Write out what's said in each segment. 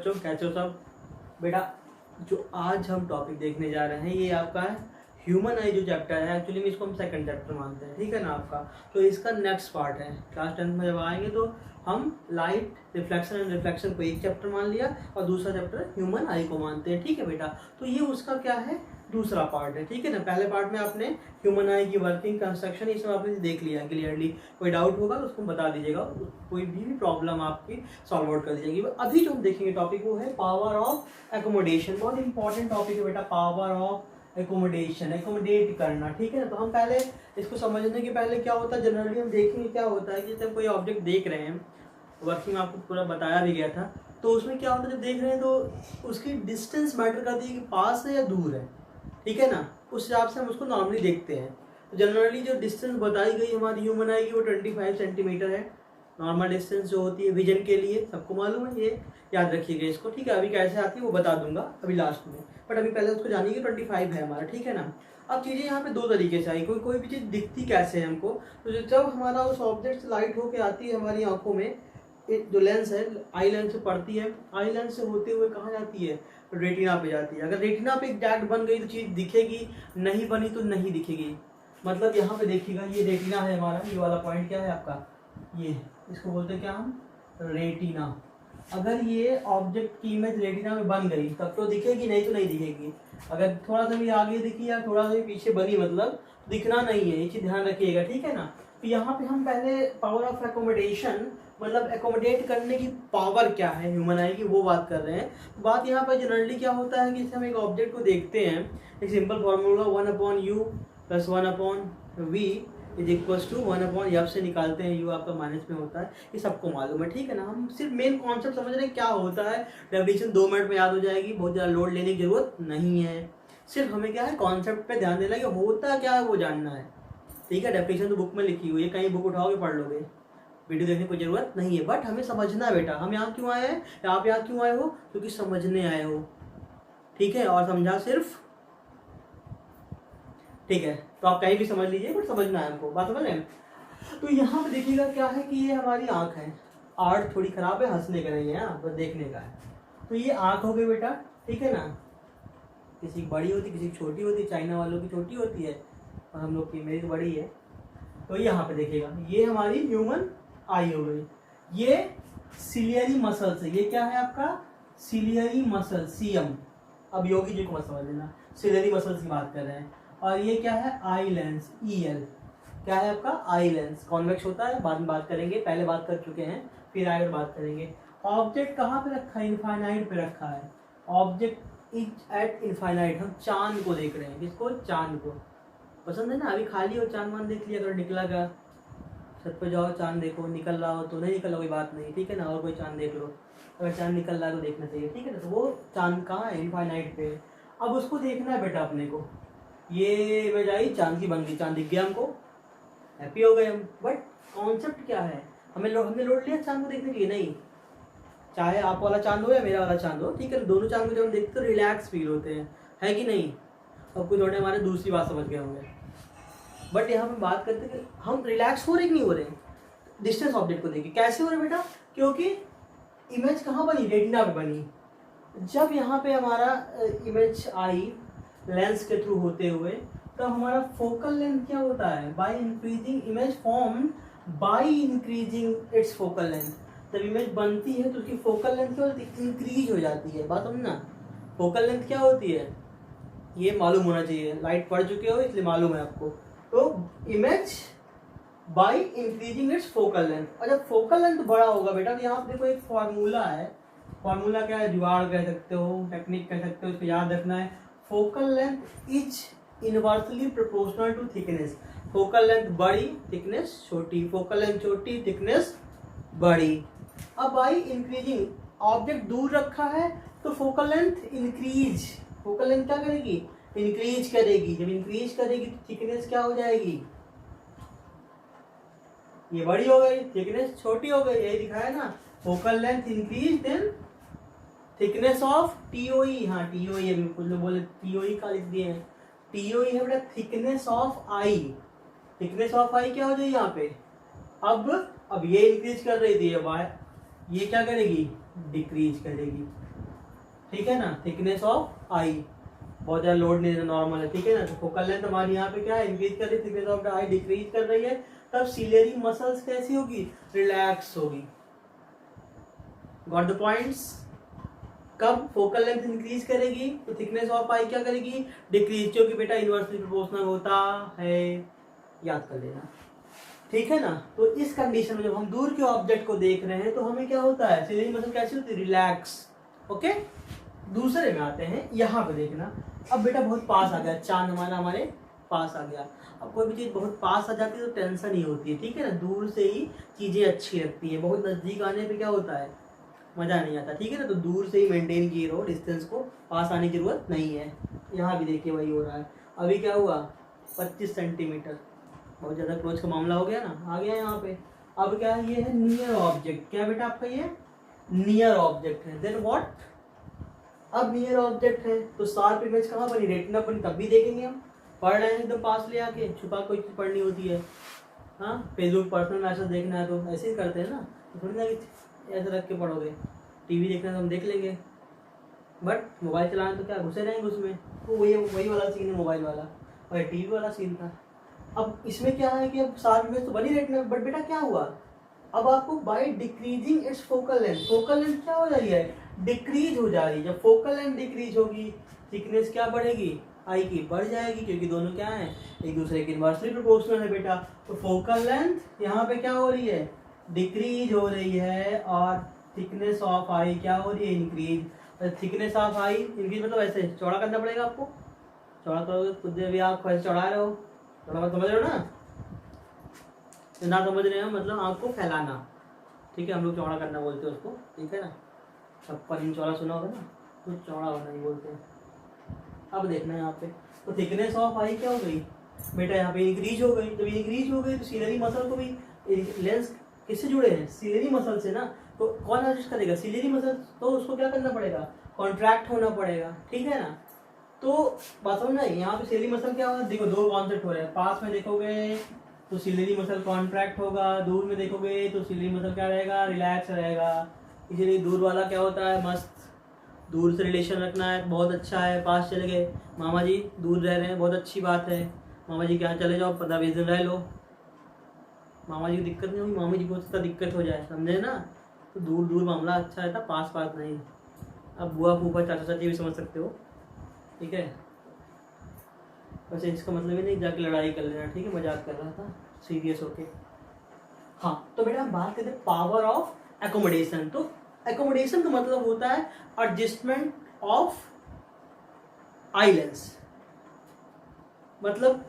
बच्चों, कैसे हो सब? बेटा जो आज हम टॉपिक देखने जा रहे हैं ये आपका है ह्यूमन आई जो चैप्टर है। एक्चुअली में इसको हम सेकंड चैप्टर मानते हैं, ठीक है ना आपका। तो इसका नेक्स्ट पार्ट है। क्लास 10 में जब आएंगे तो हम लाइट रिफ्लेक्शन एंड रिफ्लेक्शन को एक चैप्टर मान लिया और दूसरा चैप्टर ह्यूमन आई को मानते हैं, ठीक है बेटा। तो ये उसका क्या है, दूसरा पार्ट है, ठीक है ना। पहले पार्ट में आपने ह्यूमन आई की वर्किंग कंस्ट्रक्शन ये सब आपने देख लिया क्लियरली। कोई डाउट होगा तो उसको बता दीजिएगा, कोई भी प्रॉब्लम आपकी सॉल्व आउट कर दी जाएगी। अभी जो हम देखेंगे टॉपिक वो है पावर ऑफ एकोमोडेशन। बहुत इंपॉर्टेंट टॉपिक है बेटा, पावर ऑफ एकोमोडेशन, एकोमोडेट करना, ठीक है ना। तो हम पहले इसको समझने के पहले क्या होता है जनरली हम देखेंगे क्या होता है कि जब कोई ऑब्जेक्ट देख रहे हैं, वर्किंग में आपको पूरा बताया भी गया था, तो उसमें क्या होता है जब देख रहे हैं तो उसकी डिस्टेंस मैटर करती है कि पास है या दूर है, ठीक है ना। उस हिसाब से हम उसको नॉर्मली देखते हैं। तो जनरली जो डिस्टेंस बताई गई हमारी ह्यूमन आई की वो 25 सेंटीमीटर है। नॉर्मल डिस्टेंस जो होती है विजन के लिए, सबको मालूम है, ये याद रखिएगा इसको, ठीक है। अभी कैसे आती है वो बता दूंगा अभी लास्ट में, बट अभी पहले उसको जानिए कि 25 है हमारा, ठीक है ना। अब चीज़ें यहाँ पे दो तरीके से आई, कोई भी चीज़ दिखती कैसे है हमको। तो जब हमारा उस ऑब्जेक्ट से लाइट होके आती है हमारी आंखों में, जो लेंस है आई लेंस से पड़ती है, आई लेंस से होते हुए कहाँ जाती है, रेटिना पे जाती है। अगर रेटिना पे एग्जैक्ट बन गई तो चीज़ दिखेगी, नहीं बनी तो नहीं दिखेगी। मतलब यहाँ पे देखिएगा ये रेटिना है हमारा, ये वाला पॉइंट क्या है आपका, ये इसको बोलते हैं क्या हम, रेटिना। अगर ये ऑब्जेक्ट की इमेज रेटिना में बन गई तब तो दिखेगी, नहीं तो नहीं दिखेगी। अगर थोड़ा सा भी आगे दिखी या थोड़ा सा भी पीछे बनी मतलब दिखना नहीं है, ये चीज़ ध्यान रखिएगा, ठीक है ना। तो यहाँ पे हम पहले पावर ऑफ एकोमोडेशन मतलब एकोमोडेट करने की पावर क्या है ह्यूमन आई की वो बात कर रहे हैं। तो बात यहाँ पर जनरली क्या होता है कि जैसे हम एक ऑब्जेक्ट को देखते हैं, एक simple formula 1/u + 1/v = 1/f से निकालते हैं, u आपका माइनस में होता है, ये सबको मालूम है, ठीक है ना। हम सिर्फ मेन कॉन्सेप्ट समझ रहे हैं क्या होता है। डेफिनेशन 2 मिनट में याद हो जाएगी, बहुत ज़्यादा लोड लेने की जरूरत नहीं है। सिर्फ हमें क्या है कॉन्सेप्ट पे ध्यान देना कि होता क्या है वो जानना है, ठीक है। डेफिनेशन तो बुक में लिखी हुई है, कहीं बुक उठाओगे पढ़ लोगे, वीडियो देखने की जरूरत नहीं है। बट हमें समझना है बेटा, हम यहाँ क्यों आए हैं या आप यहाँ क्यों आए हो, क्योंकि समझने आए हो, ठीक है। और समझा सिर्फ, ठीक है। तो आप कहीं भी समझ लीजिए बट समझना है हमको, बात समझ रहे हैं। तो यहाँ पे देखिएगा क्या है कि ये हमारी आंख है। आर्ट थोड़ी खराब है, हंसने का नहीं है, बस देखने का है। तो ये आंख हो गई बेटा, ठीक है ना। किसी की बड़ी होती, किसी की छोटी होती, चाइना वालों की छोटी होती है और हम लोग की मेरी बड़ी है। तो यहाँ पे देखिएगा ये हमारी ह्यूमन आई हो गई। ये सिलियरी मसल्स है, ये क्या है आपका, सिलियरी मसल, सीएम। अब योगी जी को मत समझ लेना, सिलियरी मसल्स की बात कर रहे हैं। और ये क्या है, आई लेंस, ईएल। क्या है आपका, आई लेंस। कॉन्वेक्स होता है, बाद में बात करेंगे, पहले बात कर चुके हैं, फिर आगे बात करेंगे। ऑब्जेक्ट कहाँ पे रखा है, इनफाइनाइट पे रखा है। ऑब्जेक्ट इज एट इनफाइनाइट, हम चांद को देख रहे हैं, किसको, चांद को। पसंद है ना, अभी खाली हो चांद मान देख लिया, अगर निकला का छत पे जाओ चांद देखो, निकल रहा हो तो, नहीं निकल रहा कोई बात नहीं, ठीक है ना। और कोई चांद देख लो, अगर चांद निकल रहा है तो देखना चाहिए, ठीक है ना। तो वो चांद कहाँ है, इनफाइनाइट पे। अब उसको देखना है बेटा अपने को, ये इमेज आई, चांद की बन गई, चांद दिख गया हमको, हैप्पी हो गए हम। बट कॉन्सेप्ट क्या है, हमने लोड लिया चांद को देखने के लिए, नहीं। चाहे आप वाला चांद हो या मेरा वाला चांद हो, ठीक है, दोनों चांद को जब हम देखते तो रिलैक्स फील होते हैं, है कि नहीं। अब कोई थोड़े हमारे दूसरी बात समझ गए होंगे। बट यहाँ पे बात करते हैं कि हम रिलैक्स हो रहे कि नहीं हो रहे डिस्टेंस ऑब्जेक्ट को देखे, कैसे हो रहे बेटा, क्योंकि इमेज कहाँ बनी, रेटिना पे बनी। जब यहाँ पे हमारा इमेज आई लेंस के थ्रू होते हुए, तो हमारा फोकल लेंथ क्या होता है, by increasing image form by increasing its focal length. जब इमेज बनती है तो उसकी फोकल लेंथ क्या होती है, इंक्रीज हो जाती है। बात समझना, फोकल लेंथ क्या होती है ये मालूम होना चाहिए, लाइट पढ़ चुके हो इसलिए मालूम है आपको। तो image by increasing its focal length, और जब फोकल लेंथ बड़ा होगा बेटा, तो यहाँ पे देखो एक फॉर्मूला है। फॉर्मूला क्या है, जुगाड़ कह सकते हो, टेक्निक कह सकते हो, इसको याद रखना है। Focal length is inversely proportional to thickness. Focal length बड़ी, थिकनेस छोटी, फोकल लेंथ छोटी, थिकनेस बड़ी। अब बाय इंक्रीजिंग, ऑब्जेक्ट दूर रखा है तो focal length increase, focal length क्या करेगी, इंक्रीज करेगी। जब इंक्रीज करेगी तो थिकनेस क्या हो जाएगी, ये बड़ी हो गई, थिकनेस छोटी हो गई, यही दिखाया ना। Focal length increase then thickness of TOE, हाँ टीओई है, बिल्कुल जो बोले टीओई का लिख दिए हैं, टीओई है बेटा thickness of eye. Thickness of eye क्या हो जाएगी यहाँ पे, अब ये इंक्रीज कर रही थी, अब ये क्या करेगी, डिक्रीज करेगी। ठीक है ना, थिकनेस ऑफ आई, बहुत ज्यादा लोड नहीं, नॉर्मल है, ठीक है ना। तो फोकल लेंथ हमारी यहाँ पे क्या है, इंक्रीज कर रही है, thickness of the I decrease कर रही है, तब सिलेरी मसल्स कैसी होगी, रिलैक्स होगी। Got the points. कब फोकल लेंथ इंक्रीज करेगी तो थिकनेस ऑफ आई क्या करेगी, डिक्रीज, क्योंकि बेटा इनवर्सली प्रोपोर्शनल होता है, याद कर लेना, ठीक है ना। तो इस कंडीशन में जब हम दूर के ऑब्जेक्ट को देख रहे हैं तो हमें क्या होता है, सिलेरी मसल कैसी होती है, रिलैक्स। ओके, दूसरे में आते हैं, यहाँ पे देखना। अब बेटा बहुत पास आ गया, चांद हमारे पास आ गया। अब कोई भी चीज़ बहुत पास आ जाती है तो टेंशन ही होती है, ठीक है ना, दूर से ही चीज़ें अच्छी लगती हैं, बहुत नज़दीक आने पे क्या होता है, मज़ा नहीं आता, ठीक है ना। तो दूर से ही मेंटेन किए रहो डिस्टेंस को, पास आने की जरूरत नहीं है। यहाँ भी देखिए वही हो रहा है। अभी क्या हुआ, 25 सेंटीमीटर, बहुत ज़्यादा क्लोज का मामला हो गया ना, आ गया यहाँ पे। अब क्या है, ये है नियर ऑब्जेक्ट, क्या बेटा आपका ये नियर ऑब्जेक्ट है। देन व्हाट, अब नियर ऑब्जेक्ट है तो शार्प इमेज कहाँ बनी, रेटिना बनी, तब भी देखेंगे हम। पढ़ रहे हैं एकदम पास ले आके, छुपा कोई चीज़ पढ़नी होती है, हाँ, फेसबुक पर्सनल मैसेज देखना है तो ऐसे ही करते हैं ना, तो थोड़ी ना कि ऐसे रख के पढ़ोगे। टीवी देखना है तो हम देख लेंगे, बट मोबाइल चलाना तो क्या घुसे रहेंगे उसमें, तो वही वाला सीन है मोबाइल वाला, और टीवी वाला सीन था। अब इसमें क्या है कि अब शार्प इमेज तो बनी रेटिना, बट बेटा क्या हुआ, अब आपको by decreasing it's focal length क्या हो जा रही है, डिक्रीज हो जा रही है। जब फोकल लेंथ डिक्रीज होगी, थिकनेस क्या बढ़ेगी, आई की बढ़ जाएगी, क्योंकि दोनों क्या है, एक दूसरे के इनवर्सली प्रोपोर्शनल है बेटा। तो फोकल लेंथ यहाँ पे क्या हो रही है, डिक्रीज हो रही है, और थिकनेस ऑफ आई क्या हो रही है, increase. Thickness of I increase मतलब ऐसे चौड़ा करना पड़ेगा आपको, चौड़ा करोगे खुद भी आप ऐसे चढ़ा रहे हो, थोड़ा बहुत समझ रहे हो ना, ना समझ रहे हैं मतलब आपको फैलाना, ठीक है, हम लोग चौड़ा करना बोलते हैं उसको, ठीक है ना, सब पर चौड़ा सुना होगा ना, तो चौड़ा होना ही बोलते हैं। अब देखना है यहाँ पे, तो थिकनेस ऑफ आई क्या हो गई बेटा, यहाँ पे इंक्रीज हो गई। जब इंक्रीज हो गई तो सिलेरी मसल को भी, लेंस किससे जुड़े हैं, सिलेरी मसल से ना, तो कौन एडजस्ट करेगा, सिलेरी मसल, तो उसको क्या करना पड़ेगा, कॉन्ट्रैक्ट होना पड़ेगा, ठीक है ना। तो बात समझ में आई, यहाँ पे सिलेरी मसल क्या होगा, देखो दो कॉन्सेप्ट हो रहे हैं, पास में देखोगे तो सिलेरी मसल कॉन्ट्रैक्ट होगा, दूर में देखोगे तो सिलेरी मसल क्या रहेगा, रिलैक्स रहेगा। इसीलिए दूर वाला क्या होता है, मस्त, दूर से रिलेशन रखना है, बहुत अच्छा है। पास चले गए, मामा जी दूर रह रहे हैं, बहुत अच्छी बात है, मामा जी के यहाँ चले जाओ, 15-20 दिन रह लो, मामा जी को दिक्कत नहीं होगी, मामी जी को उसका दिक्कत हो जाए, समझे ना। तो दूर दूर मामला अच्छा रहता, पास पास नहीं। अब बुआ फूफा चाचा चाची भी समझ सकते हो, ठीक है। वैसे इसका मतलब ये नहीं जाके लड़ाई कर लेना, ठीक है, मजाक कर रहा था, सीरियस होके। हाँ, तो बेटा हम बात करते हैं पावर ऑफ एकोमोडेशन। तो एकोमोडेशन का मतलब होता है एडजस्टमेंट ऑफ आई लेंस, मतलब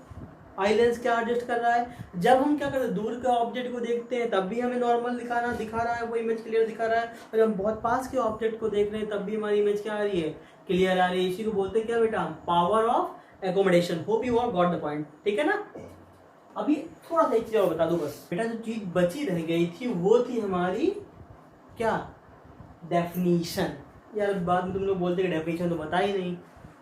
आई लेंस क्या एडजस्ट कर रहा है। जब हम क्या करते हैं, दूर के ऑब्जेक्ट को देखते हैं तब भी हमें नॉर्मल दिखा रहा है, वो इमेज क्लियर दिखा रहा है, और जब हम बहुत पास के ऑब्जेक्ट को देख रहे हैं तब भी हमारी इमेज क्या आ रही है, क्लियर आ रही है। इसी को बोलते हैं क्या बेटा, power of accommodation. Hope you all got the point, ठीक है ना। अभी थोड़ा सा एक चीज और बता दूं बस बेटा, जो चीज बची रह गई थी वो थी हमारी क्या, डेफिनीशन। यार बाद में तुम लोग बोलते कि डेफिनीशन तो बता ही नहीं,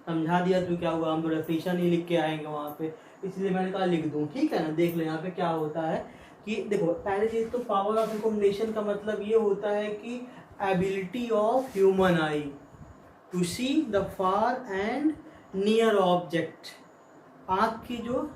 समझा दिया तो क्या हुआ, हम तो डेफिनीशन ही लिख के आएंगे वहाँ पे, इसलिए मैंने कहा लिख दूँ, ठीक है ना। देख लो यहाँ पे क्या होता है कि देखो, पहली चीज तो पावर ऑफ एकोमोडेशन का मतलब ये होता है कि ability of human eye to see the far and near object. आँख की जो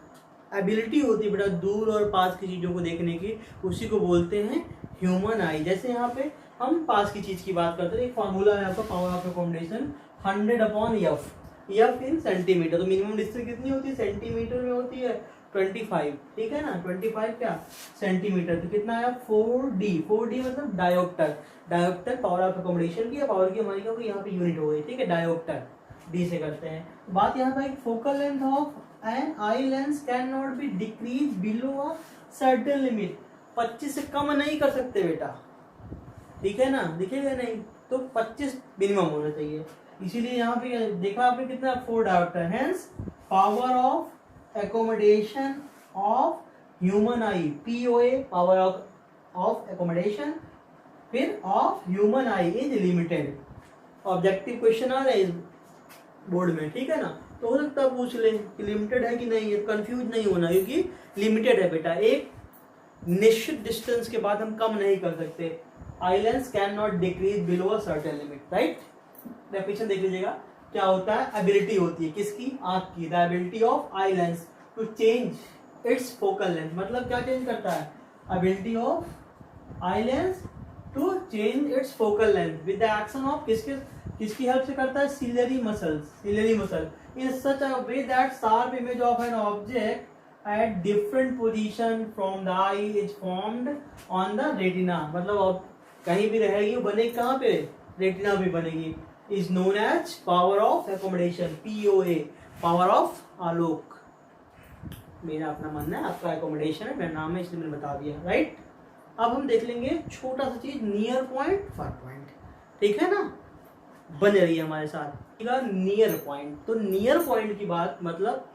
एबिलिटी होती है बेटा दूर और पास की चीज़ों को देखने की, उसी को बोलते हैं ह्यूमन आई। जैसे यहाँ पे हम पास की चीज़ की बात करते हैं, एक फार्मूला है आपका power of accommodation 100/F, F in centimetre. तो मिनिमम डिस्टेंस कितनी होती है, सेंटीमीटर में होती है 25, ठीक है ना, 25 क्या सेंटीमीटर। तो कितना है 4D, 4D मतलब dioptre. Dioptre power of accommodation की, पावर की हमारी क्या होगी, यहाँ पे यूनिट हो गई, ठीक है, डायोप्टर, डी से करते हैं। बात यहाँ पे focal length of an eye lens can not be decrease below a certain limit. 25 से कम नहीं कर सकते बेटा, ठीक है ना, दिखेगा नहीं, तो 25 मिनिमम होना चाहिए। इसीलिए यहाँ पे देखा आपने कितना 4 diopter, hence power of accommodation of human eye, POA power of accommodation, फिर of human eye is limited. Objective question आ रहे हैं बोर्ड में, ठीक है ना, तो हो सकता है पूछ ले कि लिमिटेड है कि नहीं है, कंफ्यूज नहीं होना, क्योंकि लिमिटेड है बेटा, एक निश्चित डिस्टेंस के बाद हम कम नहीं कर सकते। आई lens can not decrease below a certain limit, right. Definition देख लीजिएगा क्या होता है। एबिलिटी होती है किसकी, आंख की। The ability of eye lens to change its focal length, मतलब क्या चेंज करता है, ability of eye lens to change its focal length with the action of किसकी हेल्प से करता है, ciliary muscle in such a way that sharp image of an object at different position from the eye is formed on the retina, मतलब कहीं भी रहेगी वो बनेगी कहाँ पे, रेटिना पे बनेगी। is known as power of accommodation, POA, power of Alok. मेरा अपना मानना है, आपका एकोमोडेशन है, मेरा नाम है इसलिए मैंने बता दिया, राइट। अब हम देख लेंगे छोटा सा चीज, नियर पॉइंट फार पॉइंट, ठीक है ना, बन रही है हमारे साथ नियर पॉइंट। तो नियर पॉइंट की बात मतलब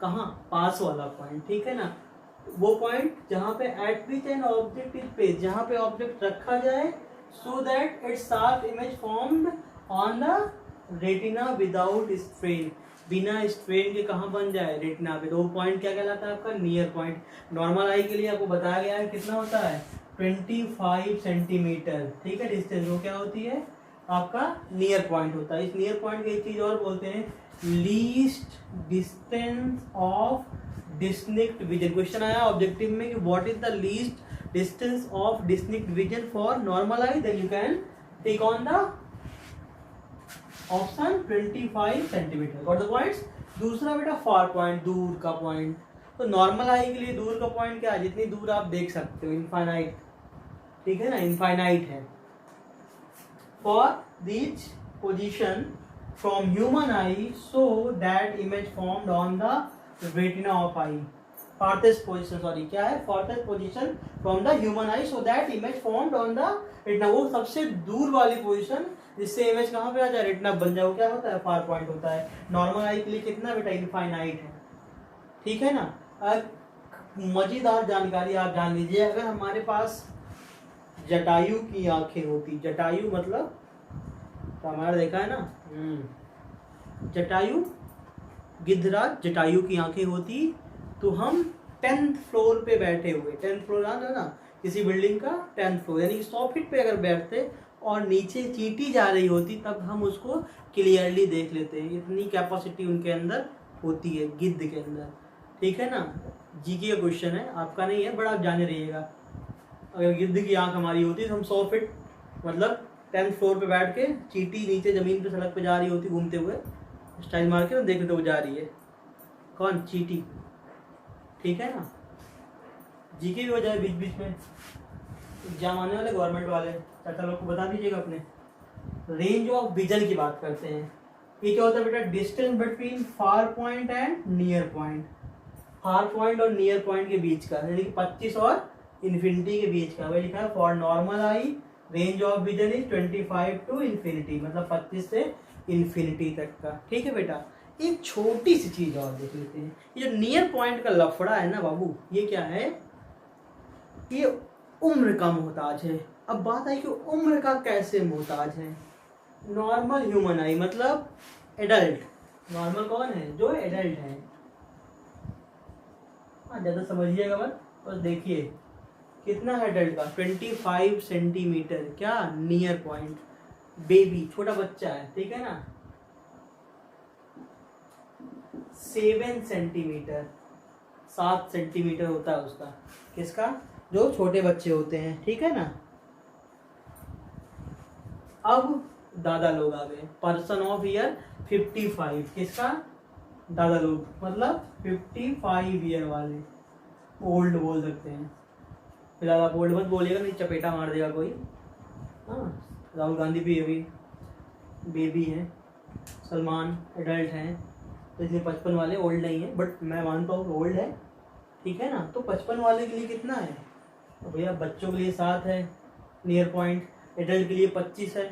कहाँ, पास वाला पॉइंट, ठीक है ना, वो पॉइंट जहाँ पे eight which an object is placed, जहाँ पे ऑब्जेक्ट रखा जाए, so that it's sharp image formed on the retina without strain, बिना स्ट्रेन के कहाँ बन जाए, रेटिना पे। तो वो पॉइंट क्या कहलाता है आपका, नियर पॉइंट। नॉर्मल आई के लिए आपको बताया गया है कितना होता है, 25 सेंटीमीटर, ठीक है, डिस्टेंस। वो क्या होती है आपका नियर पॉइंट होता है। इस नियर पॉइंट की एक चीज और बोलते हैं, least distance of distinct vision. Question आया ऑब्जेक्टिव में कि what is the least distance of distinct vision for normal eye, then you can take on the option 25 centimetre. Got the points. दूसरा बेटा फार पॉइंट, दूर का point. तो normal आई के लिए दूर का पॉइंट क्या है, जितनी दूर आप देख सकते हो, इनफाइनाइट, ठीक है ना, इनफाइनाइट है। For this position from human eye so that image formed on the retina of eye, farthest position, sorry क्या है, farthest position from the human eye so that image formed on the retina, वो सबसे दूर वाली position जिससे image कहाँ पे आ जाए, रेटिना बन जाए, वो क्या होता है, फार पॉइंट होता है। नॉर्मल आई के लिए कितना बेटा, इनफाइनाइट है, ठीक है ना। मजेदार जानकारी आप जान लीजिए, अगर हमारे पास जटायु की आंखें होती, जटायु मतलब तो हमारा देखा है ना, जटायु, गिद्धराज जटायु की आंखें होती, तो हम 10th फ्लोर पे बैठे हुए, 10th फ्लोर है ना किसी बिल्डिंग का 10th फ्लोर, यानी कि 100 फीट पे अगर बैठते और नीचे चींटी जा रही होती, तब हम उसको क्लियरली देख लेते हैं। इतनी कैपेसिटी उनके अंदर होती है, गिद्ध के अंदर, ठीक है ना। जीके का क्वेश्चन है, आपका नहीं है, बड़ा आप जाने रहिएगा। अगर गिद्ध की आंख हमारी होती तो हम 100 फीट मतलब 10th फ्लोर पे बैठ के चींटी नीचे जमीन पे सड़क पे जा रही होती घूमते हुए, स्टाइल मार के देख तो वो जा रही है, कौन, चींटी, ठीक है ना। जीके भी हो जाए बीच बीच में, एग्जाम आने वाले गवर्नमेंट वाले, चाचा लोग को बता दीजिएगा अपने। रेंज ऑफ विजन की बात करते हैं, ये क्या होता है बेटा, distance between far point and near point, far point और नियर पॉइंट के बीच का, यानी कि 25 और इन्फिनिटी के बीच का। वही लिखा है, for normal eye range of vision is 25 to infinity, मतलब 25 से इन्फिनिटी तक का, ठीक है बेटा। एक छोटी सी चीज और देख लेते हैं, ये जो नियर पॉइंट का लफड़ा है ना बाबू, ये क्या है, ये उम्र का मोहताज है। अब बात आई कि उम्र का कैसे मोहताज है। नॉर्मल ह्यूमन आई मतलब एडल्ट, नॉर्मल कौन है, जो एडल्ट है। ज्यादा समझिएगा मत, बस देखिए कितना है एडल्ट का, 25 सेंटीमीटर, क्या, नियर पॉइंट। बेबी छोटा बच्चा है, ठीक है ना, 7 सेंटीमीटर, 7 सेंटीमीटर होता है उसका, किसका, जो छोटे बच्चे होते हैं, ठीक है ना। अब दादा लोग आ गए, पर्सन ऑफ ईयर 55, किसका, दादा लोग मतलब 55 ईयर वाले, ओल्ड बोल सकते हैं। फिलहाल आप ओल्ड मत बोलिएगा, नहीं चपेटा मार देगा कोई। हाँ, राहुल गांधी भी अभी बेबी हैं, सलमान एडल्ट हैं, तो इसलिए 55 वाले ओल्ड नहीं है, बट मैं मानता हूँ ओल्ड है, ठीक है ना। तो 55 वाले के लिए कितना है, तो भैया बच्चों के लिए 7 है नियर पॉइंट, एडल्ट के लिए 25 है,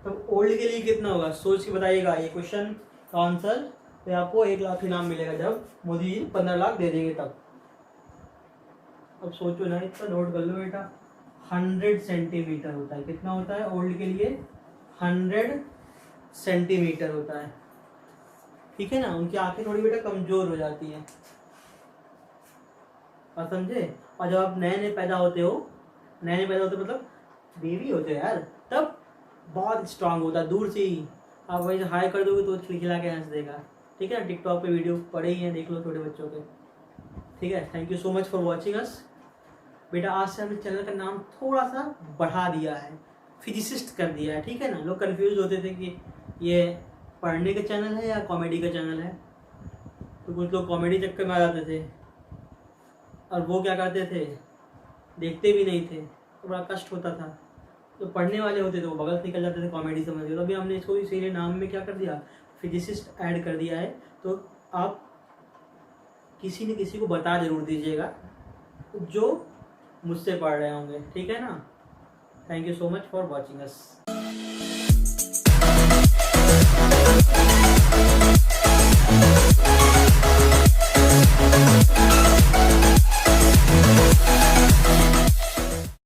तो ओल्ड के लिए कितना होगा, सोच के बताइएगा। ये क्वेश्चन का आंसर तो आपको 1 लाख इनाम मिलेगा, जब मोदी जी 15 लाख दे देंगे तब। अब सोचो ना, इतना नोट कर लो बेटा, 100 सेंटीमीटर होता है, कितना होता है ओल्ड के लिए, 100 सेंटीमीटर होता है, ठीक है ना। उनकी आंखें थोड़ी बेटा कमजोर हो जाती हैं, आप समझे। और जब आप नए नए पैदा होते हो, नए नए पैदा होते मतलब बेबी होते हो यार, तब बहुत स्ट्रांग होता है, दूर से ही आप वही हाई कर दोगे तो खिलखिला के हंस देगा। ठीक है ना, टिकटॉक पे वीडियो पड़े ही हैं, देख लो छोटे बच्चों के। ठीक है, thank you so much for watching us. बेटा आज से हमने चैनल का नाम थोड़ा सा बढ़ा दिया है, फिजिसिस्ट कर दिया है। ठीक है ना, लोग कंफ्यूज होते थे कि ये पढ़ने का चैनल है या कॉमेडी का चैनल है, तो कुछ लोग कॉमेडी चक्कर में आ जाते थे और वो क्या करते थे, देखते भी नहीं थे, तो बड़ा कष्ट होता था। तो पढ़ने वाले होते थे वो बगल से निकल जाते थे कॉमेडी समझ के। तो अभी हमने इसको इसीलिए नाम में क्या कर दिया, फिजिसिस्ट ऐड कर दिया है। तो आप किसी न किसी को बता जरूर दीजिएगा जो मुझसे पढ़ रहे होंगे। ठीक है ना, thank you so much for watching us.